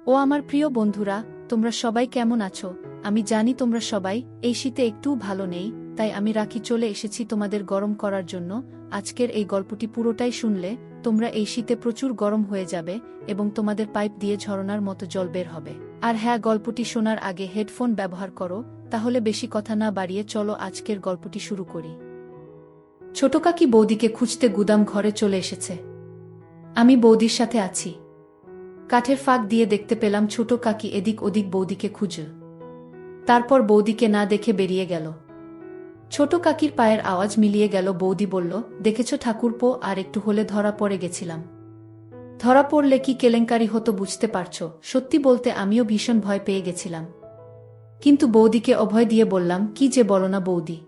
ও আমার প্রিয় বন্ধুরা, তোমরা সবাই কেমন আছো? আমি জানি তোমরা সবাই এই শীতে একটুও ভালো নেই, তাই আমি রাখি চলে এসেছি তোমাদের গরম করার জন্য। আজকের এই গল্পটি পুরোটাই শুনলে তোমরা এই শীতে প্রচুর গরম হয়ে যাবে এবং তোমাদের পাইপ দিয়ে ঝরনার মতো জল বের হবে। আর হ্যাঁ, গল্পটি শোনার আগে হেডফোন ব্যবহার করো, তাহলে বেশি কথা না বাড়িয়ে চলো আজকের গল্পটি শুরু করি। ছোট কাকি বৌদিকে খুঁজতে গুদাম ঘরে চলে এসেছে। আমি বৌদির সাথে আছি। কাঠের ফাঁক দিয়ে দেখতে পেলাম ছোট কাকি এদিক ওদিক বৌদিকে খুঁজে। তারপর বৌদিকে না দেখে বেরিয়ে গেল। ছোট কাকির পায়ের আওয়াজ মিলিয়ে গেল। বৌদি বলল, দেখেছ ঠাকুরপো, আর একটু হলে ধরা পড়ে গেছিলাম। ধরা পড়লে কি কেলেঙ্কারি হতো বুঝতে পারছ? সত্যি বলতে আমিও ভীষণ ভয় পেয়ে গেছিলাম। কিন্তু বৌদিকে অভয় দিয়ে বললাম, কি যে বলো না বৌদি,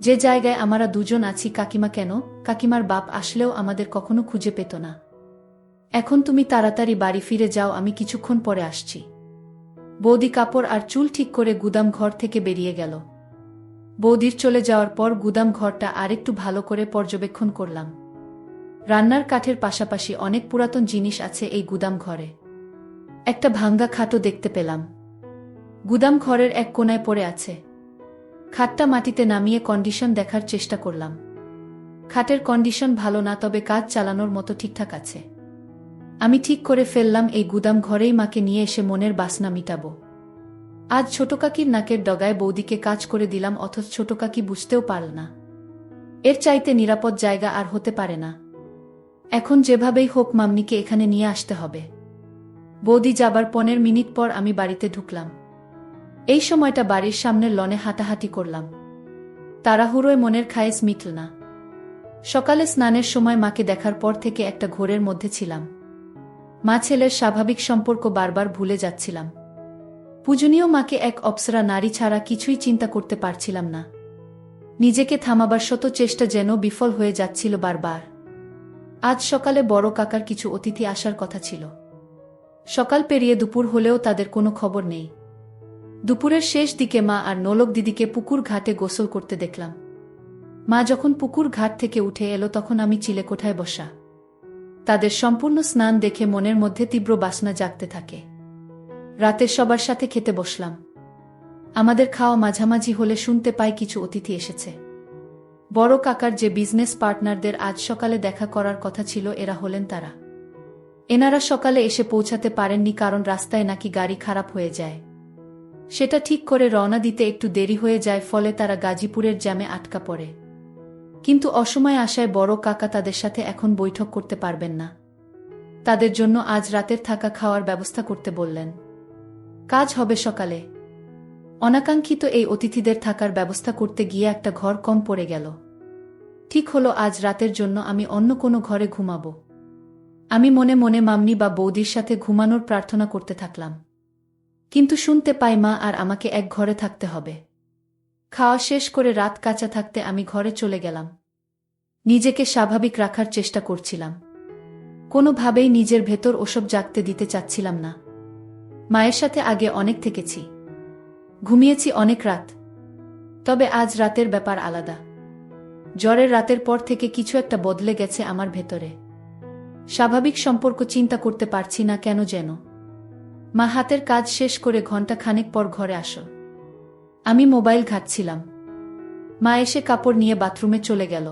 যে জায়গায় আমরা দুজন আছি, কাকিমা কেন, কাকিমার বাপ আসলেও আমাদের কখনো খুঁজে পেত না। এখন তুমি তাড়াতাড়ি বাড়ি ফিরে যাও, আমি কিছুক্ষণ পরে আসছি। বৌদি কাপড় আর চুল ঠিক করে গুদাম ঘর থেকে বেরিয়ে গেল। বৌদির চলে যাওয়ার পর গুদাম ঘরটা আরেকটু ভালো করে পর্যবেক্ষণ করলাম। রান্নার কাঠের পাশাপাশি অনেক পুরাতন জিনিস আছে এই গুদাম ঘরে। একটা ভাঙ্গা খাটও দেখতে পেলাম, গুদাম ঘরের এক কোনায় পড়ে আছে। খাটটা মাটিতে নামিয়ে কন্ডিশন দেখার চেষ্টা করলাম। খাটের কন্ডিশন ভালো না, তবে কাজ চালানোর মতো ঠিকঠাক আছে। আমি ঠিক করে ফেললাম এই গুদাম ঘরেই মাকে নিয়ে এসে মনের বাসনা মিটাবো। আজ ছোট কাকির নাকের ডগায় বৌদিকে কাজ করে দিলাম, অথচ ছোট কাকি বুঝতেও পারল না। এর চাইতে নিরাপদ জায়গা আর হতে পারে না। এখন যেভাবেই হোক মামনিকে এখানে নিয়ে আসতে হবে। বৌদি যাবার 15 মিনিট পর আমি বাড়িতে ঢুকলাম। এই সময়টা বাড়ির সামনের লনে হাঁটাহাঁটি করলাম। তাড়াহুড়োয় মনের খায়েশ মিটল না। সকালে স্নানের সময় মাকে দেখার পর থেকে একটা ঘোরের মধ্যে ছিলাম। মা ছেলের স্বাভাবিক সম্পর্ক বারবার ভুলে যাচ্ছিলাম। পূজনীয় মাকে এক অপ্সরা নারী ছাড়া কিছুই চিন্তা করতে পারছিলাম না। নিজেকে থামাবার শত চেষ্টা যেন বিফল হয়ে যাচ্ছিল বারবার। আজ সকালে বড় কাকার কিছু অতিথি আসার কথা ছিল। সকাল পেরিয়ে দুপুর হলেও তাদের কোনো খবর নেই। দুপুরের শেষ দিকে মা আর নোলক দিদিকে পুকুর ঘাটে গোসল করতে দেখলাম। মা যখন পুকুর ঘাট থেকে উঠে এলো তখন আমি চিলেকোঠায় বসা। তাদের সম্পূর্ণ স্নান দেখে মনের মধ্যে তীব্র বাসনা জাগতে থাকে। রাতে সবার সাথে খেতে বসলাম। আমাদের খাওয়া মাঝামাঝি হলে শুনতে পাই কিছু অতিথি এসেছে। বড় কাকার যে বিজনেস পার্টনারদের আজ সকালে দেখা করার কথা ছিল, এরা হলেন তারা। এনারা সকালে এসে পৌঁছাতে পারেননি কারণ রাস্তায় নাকি গাড়ি খারাপ হয়ে যায়। সেটা ঠিক করে রওনা দিতে একটু দেরি হয়ে যায়, ফলে তারা গাজীপুরের জ্যামে আটকা পড়ে। কিন্তু অসময়ে আসায় বড় কাকা তাদের সাথে এখন বৈঠক করতে পারবেন না। তাদের জন্য আজ রাতের থাকা খাওয়ার ব্যবস্থা করতে বললেন। কাজ হবে সকালে। অনাকাঙ্ক্ষিত এই অতিথিদের থাকার ব্যবস্থা করতে গিয়ে একটা ঘর কম পড়ে গেল। ঠিক হলো আজ রাতের জন্য আমি অন্য কোনো ঘরে ঘুমাবো। আমি মনে মনে মামনি বা বৌদির সাথে ঘুমানোর প্রার্থনা করতে থাকলাম। কিন্তু শুনতে পাই মা আর আমাকে এক ঘরে থাকতে হবে। খাওয়া শেষ করে রাত কাঁচা থাকতে আমি ঘরে চলে গেলাম। নিজেকে স্বাভাবিক রাখার চেষ্টা করছিলাম। কোনোভাবেই নিজের ভেতর ওসব জাগতে দিতে চাচ্ছিলাম না। মায়ের সাথে আগে অনেক থেকেছি, ঘুমিয়েছি অনেক রাত, তবে আজ রাতের ব্যাপার আলাদা। জ্বরের রাতের পর থেকে কিছু একটা বদলে গেছে আমার ভেতরে। স্বাভাবিক সম্পর্ক চিন্তা করতে পারছি না কেন যেন। মা হাতের কাজ শেষ করে ঘন্টা খানেক পর ঘরে আসো। আমি মোবাইল ঘাঁটছিলাম। মা এসে কাপড় নিয়ে বাথরুমে চলে গেল।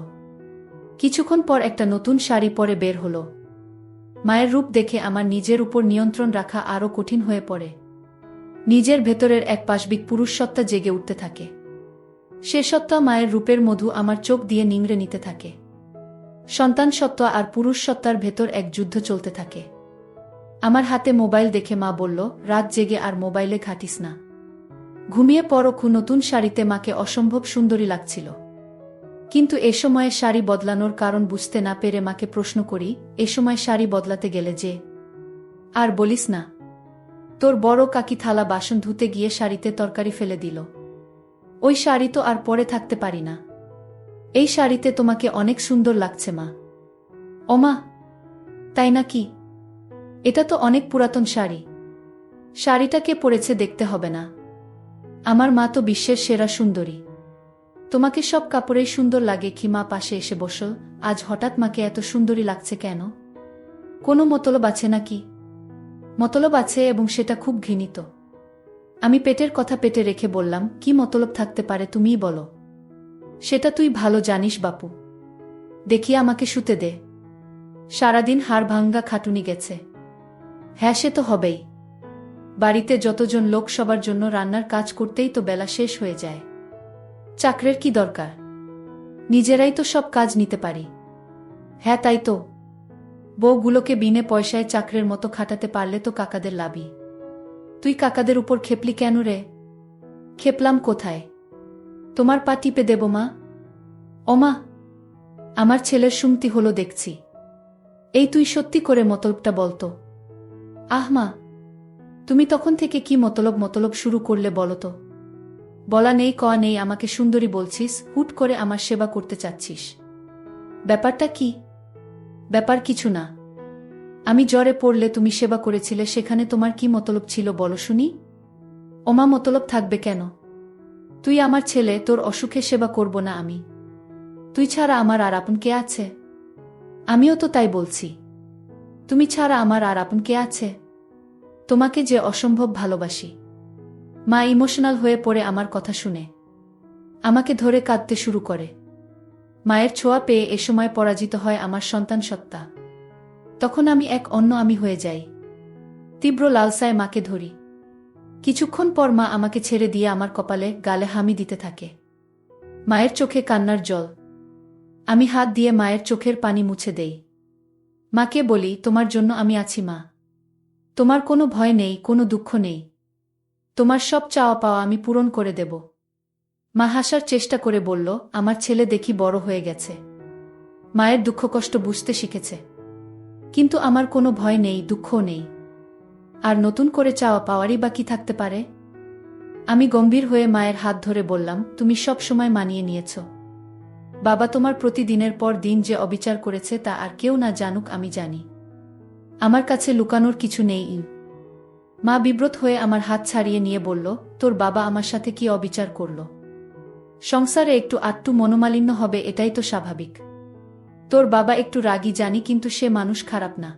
কিছুক্ষণ পর একটা নতুন শাড়ি পরে বের হলো। মায়ের রূপ দেখে আমার নিজের উপর নিয়ন্ত্রণ রাখা আরও কঠিন হয়ে পড়ে। নিজের ভেতরের এক পাশবিক পুরুষ সত্তা জেগে উঠতে থাকে। সে সত্তা মায়ের রূপের মধু আমার চোখ দিয়ে নিংড়ে নিতে থাকে। সন্তান সত্তা আর পুরুষ সত্তার ভেতর এক যুদ্ধ চলতে থাকে। আমার হাতে মোবাইল দেখে মা বলল, রাত জেগে আর মোবাইলে ঘাঁটিস না, ঘুমিয়ে পড়ো। নতুন শাড়িতে মাকে অসম্ভব সুন্দরী লাগছিল। কিন্তু এ সময়ে শাড়ি বদলানোর কারণ বুঝতে না পেরে মাকে প্রশ্ন করি, এ সময় শাড়ি বদলাতে গেলে যে? আর বলিস না, তোর বড় কাকি থালা বাসন ধুতে গিয়ে শাড়িতে তরকারি ফেলে দিল। ওই শাড়ি তো আর পরে থাকতে পারি না। এই শাড়িতে তোমাকে অনেক সুন্দর লাগছে মা। ওমা, তাই নাকি? এটা তো অনেক পুরাতন শাড়ি। শাড়িটা কে পরেছে দেখতে হবে না? আমার মা তো বিশ্বের সেরা সুন্দরী। তোমাকে সব কাপড়েই সুন্দর লাগে কি? মা পাশে এসে বসল। আজ হঠাৎ মাকে এত সুন্দরী লাগছে কেন? কোনো মতলব আছে নাকি? মতলব আছে এবং সেটা খুব ঘৃণিত। আমি পেটের কথা পেটে রেখে বললাম, কি মতলব থাকতে পারে তুমিই বলো। সেটা তুই ভালো জানিস বাপু। দেখি আমাকে শুতে দে। সারাদিন হাড় ভাঙ্গা খাটুনি গেছে। হ্যাঁ, সে তো হবেই। বাড়িতে যতজন লোক সবার জন্য রান্নার কাজ করতেই তো বেলা শেষ হয়ে যায়। চাকরের কি দরকার? নিজেরাই তো সব কাজ নিতে পারি। হ্যাঁ তাই তো। বউগুলোকে বিনে পয়সায় চাকরের মতো খাটাতে পারলে তো কাকাদের লাভই। তুই কাকাদের উপর খেপলি কেন রে? খেপলাম কোথায়? তোমার পা টিপে দেব মা। ওমা, আমার ছেলের শুনতি হলো দেখছি। এই তুই সত্যি করে মতলবটা বলতো। আহ মা, তুমি তখন থেকে কি মতলব মতলব শুরু করলে বলো তো? বলা নেই কওয়া নেই আমাকে সুন্দরী বলছিস, হুট করে আমার সেবা করতে চাচ্ছিস। ব্যাপারটা কি? ব্যাপার কিছু না। আমি জ্বরে পড়লে তুমি সেবা করেছিলে, সেখানে তোমার কি মতলব ছিল বলো শুনি? ওমা, মতলব থাকবে কেন? তুই আমার ছেলে, তোর অসুখে সেবা করব না আমি? তুই ছাড়া আমার আর আপন কে আছে? আমিও তো তাই বলছি। তুমি ছাড়া আমার আর আপন কে আছে? তোমাকে যে অসম্ভব ভালোবাসি। মা ইমোশনাল হয়ে পড়ে আমার কথা শুনে আমাকে ধরে কাঁদতে শুরু করে। মায়ের ছোঁয়া পেয়ে এ সময় পরাজিত হয় আমার সন্তান সত্তা। তখন আমি এক অন্য আমি হয়ে যাই। তীব্র লালসায় মাকে ধরি। কিছুক্ষণ পর মা আমাকে ছেড়ে দিয়ে আমার কপালে গালে হামি দিতে থাকে। মায়ের চোখে কান্নার জল। আমি হাত দিয়ে মায়ের চোখের পানি মুছে দেই। মাকে বলি, তোমার জন্য আমি আছি মা। তোমার কোনো ভয় নেই, কোনো দুঃখ নেই। তোমার সব চাওয়া পাওয়া আমি পূরণ করে দেব। মা হাসার চেষ্টা করে বলল, আমার ছেলে দেখি বড় হয়ে গেছে। মায়ের দুঃখ কষ্ট বুঝতে শিখেছে। কিন্তু আমার কোনো ভয় নেই, দুঃখও নেই। আর নতুন করে চাওয়া পাওয়ারই বা কি থাকতে পারে? আমি গম্ভীর হয়ে মায়ের হাত ধরে বললাম, তুমি সব সময় মানিয়ে নিয়েছ। বাবা তোমার প্রতিদিনের পর দিন যে অবিচার করেছে তা আর কেউ না জানুক, আমি জানি। আমার কাছে লুকানোর কিছু নেই। মা বিব্রত হয়ে আমার হাত ছাড়িয়ে নিয়ে বলল, তোর বাবা আমার সাথে কি অবিচার করল? সংসারে একটু আটটু মনোমালিন্য হবে, এটাই তো স্বাভাবিক। তোর বাবা একটু রাগী জানি, কিন্তু সে মানুষ খারাপ না।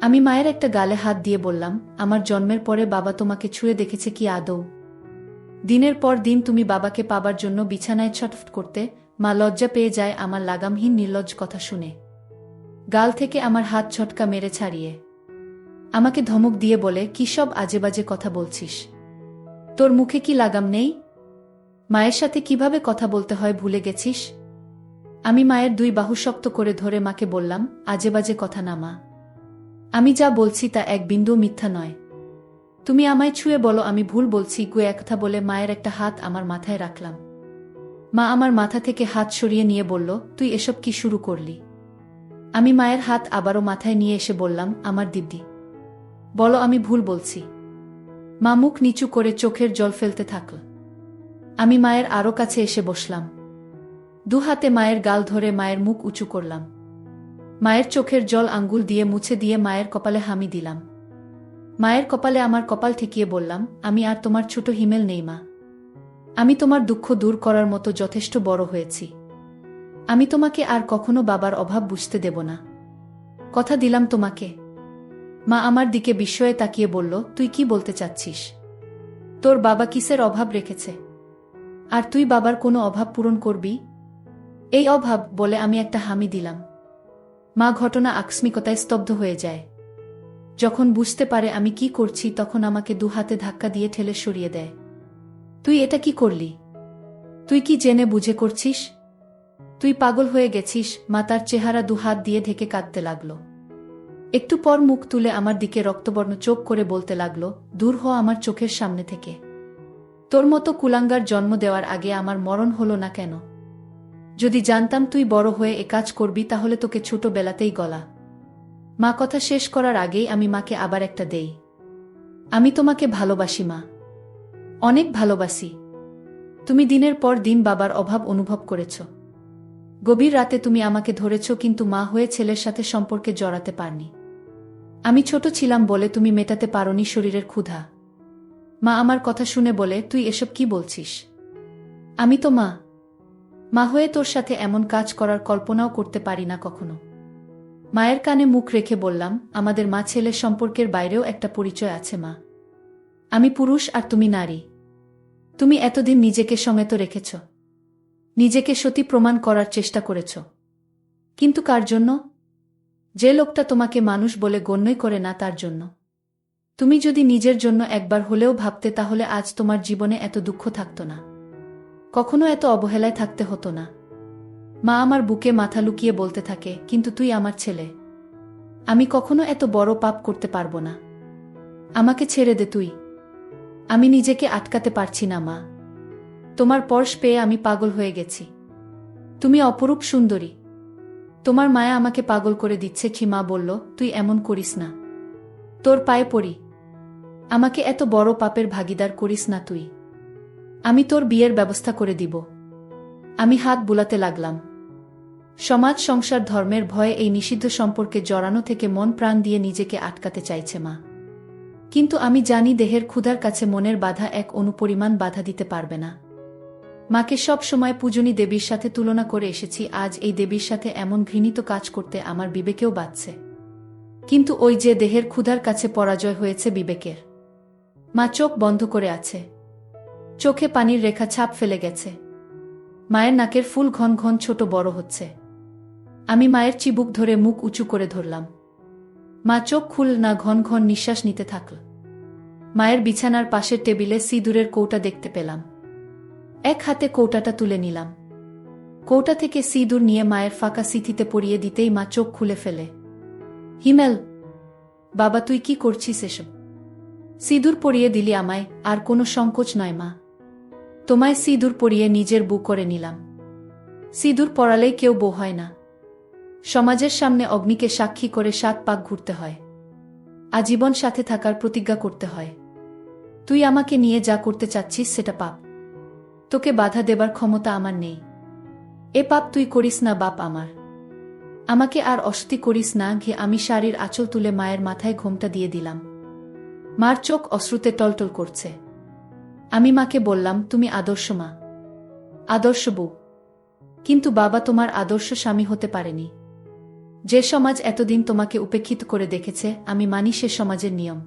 আমি মায়ের একটা গালে হাত দিয়ে বললাম, আমার জন্মের পরে বাবা তোমাকে ছুঁয়ে দেখেছে কি আদৌ? দিনের পর দিন তুমি বাবাকে পাবার জন্য বিছানায় ছটফট করতে। মা লজ্জা পেয়ে যায় আমার লাগামহীন নির্লজ্জ কথা শুনে। গাল থেকে আমার হাত ছটকা মেরে ছাড়িয়ে আমাকে ধমক দিয়ে বলে, কি সব আজেবাজে কথা বলছিস? তোর মুখে কি লাগাম নেই? মায়ের সাথে কিভাবে কথা বলতে হয় ভুলে গেছিস? আমি মায়ের দুই বাহু শক্ত করে ধরে মাকে বললাম, আজেবাজে কথা না মা। আমি যা বলছি তা এক বিন্দুও মিথ্যা নয়। তুমি আমায় ছুঁয়ে বলো আমি ভুল বলছি। গুয়ে একথা বলে মায়ের একটা হাত আমার মাথায় রাখলাম। মা আমার মাথা থেকে হাত সরিয়ে নিয়ে বলল, তুই এসব কি শুরু করলি? আমি মায়ের হাত আবারও মাথায় নিয়ে এসে বললাম, আমার দিব্যি বলো আমি ভুল বলছি। মা মুখ নিচু করে চোখের জল ফেলতে থাকল। আমি মায়ের আরও কাছে এসে বসলাম। দু হাতে মায়ের গাল ধরে মায়ের মুখ উঁচু করলাম। মায়ের চোখের জল আঙ্গুল দিয়ে মুছে দিয়ে মায়ের কপালে হামি দিলাম। মায়ের কপালে আমার কপাল ঠেকিয়ে বললাম, আমি আর তোমার ছোট হিমেল নেই মা। আমি তোমার দুঃখ দূর করার মতো যথেষ্ট বড় হয়েছি। আমি তোমাকে আর কখনো বাবার অভাব বুঝতে দেব না। কথা দিলাম তোমাকে। মা আমার দিকে বিস্ময়ে তাকিয়ে বলল, তুই কি বলতে চাচ্ছিস? তোর বাবা কিসের অভাব রেখেছে? আর তুই বাবার কোনো অভাব পূরণ করবি? এই অভাব বলে আমি একটা হামি দিলাম। মা ঘটনা আকস্মিকতায় স্তব্ধ হয়ে যায়। যখন বুঝতে পারে আমি কি করছি তখন আমাকে দু হাতে ধাক্কা দিয়ে ঠেলে সরিয়ে দেয়। তুই এটা কি করলি? তুই কি জেনে বুঝে করছিস? তুই পাগল হয়ে গেছিস। মা তার চেহারা দু হাত দিয়ে ঢেকে কাঁদতে লাগল। একটু পর মুখ তুলে আমার দিকে রক্তবর্ণ চোখ করে বলতে লাগল, দূর হ আমার চোখের সামনে থেকে। তোর মতো কুলাঙ্গার জন্ম দেওয়ার আগে আমার মরণ হলো না কেন? যদি জানতাম তুই বড় হয়ে এ কাজ করবি তাহলে তোকে ছোটবেলাতেই গলা। মা কথা শেষ করার আগেই আমি মাকে আবার একটা দেই। আমি তোমাকে ভালোবাসি মা, অনেক ভালোবাসি। তুমি দিনের পর দিন বাবার অভাব অনুভব করেছ। গভীর রাতে তুমি আমাকে ধরেছ, কিন্তু মা হয়ে ছেলের সাথে সম্পর্কে জড়াতে পারনি। আমি ছোট ছিলাম বলে তুমি মেটাতে পারোনি শরীরের ক্ষুধা। মা আমার কথা শুনে বলে, তুই এসব কি বলছিস? আমি তো মা হয়ে তোর সাথে এমন কাজ করার কল্পনাও করতে পারি না কখনো। মায়ের কানে মুখ রেখে বললাম, আমাদের মা ছেলে সম্পর্কের বাইরেও একটা পরিচয় আছে মা। আমি পুরুষ আর তুমি নারী। তুমি এতদিন নিজেকে সমেত রেখেছ, নিজেকে সতী প্রমাণ করার চেষ্টা করেছ, কিন্তু কার জন্য? যে লোকটা তোমাকে মানুষ বলে গণ্যই করে না তার জন্য। তুমি যদি নিজের জন্য একবার হলেও ভাবতে, তাহলে আজ তোমার জীবনে এত দুঃখ থাকত না, কখনো এত অবহেলায় থাকতে হতো না। মা আমার বুকে মাথা লুকিয়ে বলতে থাকে, কিন্তু তুই আমার ছেলে, আমি কখনো এত বড় পাপ করতে পারবো না, আমাকে ছেড়ে দে তুই। আমি নিজেকে আটকাতে পারছি না মা, তোমার স্পর্শ পেয়ে আমি পাগল হয়ে গেছি। তুমি অপরূপ সুন্দরী, তোমার মায়া আমাকে পাগল করে দিচ্ছে। মা বলল, তুই এমন করিস না, তোর পায়ে পড়ি, আমাকে এত বড় পাপের ভাগিদার করিস না তুই। আমি তোর বিয়ের ব্যবস্থা করে দিব। আমি হাত বুলাতে লাগলাম। সমাজ, সংসার, ধর্মের ভয়ে এই নিষিদ্ধ সম্পর্কে জড়ানো থেকে মন প্রাণ দিয়ে নিজেকে আটকাতে চাইছে মা। কিন্তু আমি জানি দেহের ক্ষুধার কাছে মনের বাধা এক অনুপরিমাণ বাধা দিতে পারবে না। মাকে সব সময় পূজনী দেবীর সাথে তুলনা করে এসেছি, আজ এই দেবীর সাথে এমন ঘৃণিত কাজ করতে আমার বিবেকেও বাধছে। কিন্তু ওই যে দেহের ক্ষুধার কাছে পরাজয় হয়েছে বিবেকের। মা চোখ বন্ধ করে আছে, চোখে পানির রেখা ছাপ ফেলে গেছে। মায়ের নাকের ফুল ঘন ঘন ছোট বড় হচ্ছে। আমি মায়ের চিবুক ধরে মুখ উঁচু করে ধরলাম। মা চোখ খুল না, ঘন ঘন নিঃশ্বাস নিতে থাকল। মায়ের বিছানার পাশের টেবিলে সিঁদুরের কৌটা দেখতে পেলাম। এক হাতে কৌটাটা তুলে নিলাম। কৌটা থেকে সিঁদুর নিয়ে মায়ের ফাঁকা সিথিতে পরিয়ে দিতেই মা চোখ খুলে ফেলে। হিমেল, বাবা তুই কি করছিস এসব? সিঁদুর পরিয়ে দিলি আমায়, আর কোনো সংকোচ নয় মা, তোমায় সিঁদুর পরিয়ে নিজের বউ করে নিলাম। সিঁদুর পরালেই কেউ বউ হয় না, সমাজের সামনে অগ্নিকে সাক্ষী করে 7 পাক ঘুরতে হয়, আজীবন সাথে থাকার প্রতিজ্ঞা করতে হয়। তুই আমাকে নিয়ে যা করতে চাচ্ছিস সেটা পাপ, তোকে বাধা দেবার ক্ষমতা আমার নেই। এ পাপ তুই করিস না বাপ আমার, আমাকে আর অসতী করিস না। আমি শাড়ির আঁচল তুলে মায়ের মাথায় ঘোমটা দিয়ে দিলাম। মার চোখ অশ্রুতে টলটল করছে। আমি মাকে বললাম, তুমি আদর্শ মা, আদর্শ বউ, কিন্তু বাবা তোমার আদর্শ স্বামী হতে পারেনি। যে সমাজ এতদিন তোমাকে উপেক্ষিত করে দেখেছে, আমি মানি সে সমাজের নিয়ম।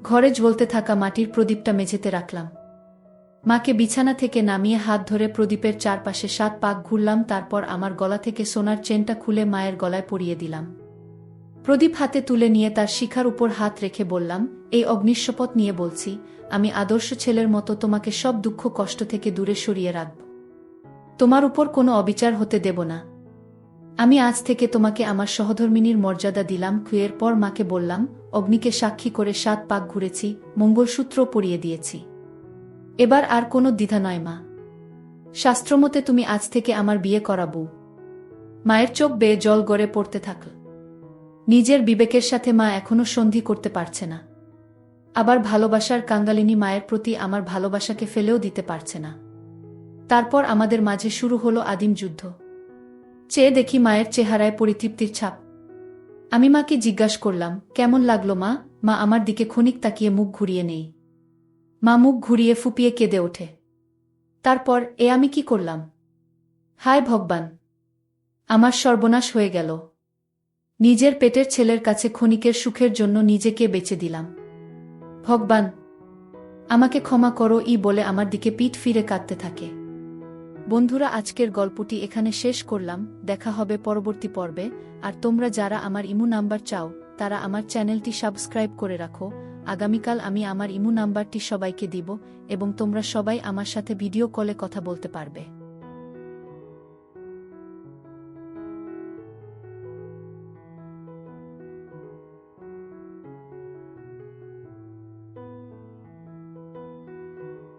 ঘরে জ্বলতে থাকা মাটির প্রদীপটা মেঝেতে রাখলাম। মাকে বিছানা থেকে নামিয়ে হাত ধরে প্রদীপের চারপাশে 7 পাক ঘুরলাম। তারপর আমার গলা থেকে সোনার চেনটা খুলে মায়ের গলায় পরিয়ে দিলাম। প্রদীপ হাতে তুলে নিয়ে তার শিখার উপর হাত রেখে বললাম, এই অগ্নির শপথ নিয়ে বলছি, আমি আদর্শ ছেলের মতো তোমাকে সব দুঃখ কষ্ট থেকে দূরে সরিয়ে রাখব, তোমার উপর কোনো অবিচার হতে দেব না। আমি আজ থেকে তোমাকে আমার সহধর্মিনীর মর্যাদা দিলাম। এরপর মাকে বললাম, অগ্নিকে সাক্ষী করে 7 পাক ঘুরেছি, মঙ্গলসূত্র পরিয়ে দিয়েছি, এবার আর কোনো দ্বিধা নয় মা, শাস্ত্রমতে তুমি আজ থেকে আমার বিয়ে করাবো। মায়ের চোখ বেয়ে জল গড়ে পড়তে থাকল। নিজের বিবেকের সাথে মা এখনো সন্ধি করতে পারছে না, আবার ভালোবাসার কাঙ্গালিনী মায়ের প্রতি আমার ভালোবাসাকে ফেলেও দিতে পারছে না। তারপর আমাদের মাঝে শুরু হলো আদিম যুদ্ধ। চেয়ে দেখি মায়ের চেহারায় পরিতৃপ্তির ছাপ। আমি মাকে জিজ্ঞাসা করলাম, কেমন লাগলো মা? মা আমার দিকে ক্ষণিক তাকিয়ে মুখ ঘুরিয়ে নেই। মা মুখ ঘুরিয়ে ফুপিয়ে কেঁদে ওঠে। তারপর, আমি কি করলাম? হায় ভগবান, আমার সর্বনাশ হয়ে গেল। নিজের পেটের ছেলের কাছে ক্ষণিকের সুখের জন্য নিজেকে বেচে দিলাম। ভগবান, আমাকে ক্ষমা করো বলে আমার দিকে পিঠ ফিরে কাঁদতে থাকে। বন্ধুরা, আজকের গল্পটি এখানে শেষ করলাম। দেখা হবে পরবর্তী পর্বে। আর তোমরা যারা আমার ইমো নাম্বার চাও, তারা আমার চ্যানেলটি সাবস্ক্রাইব করে রাখো। আগামীকাল আমি আমার ইমো নাম্বারটি সবাইকে দিব এবং তোমরা সবাই আমার সাথে ভিডিও কলে কথা বলতে পারবে।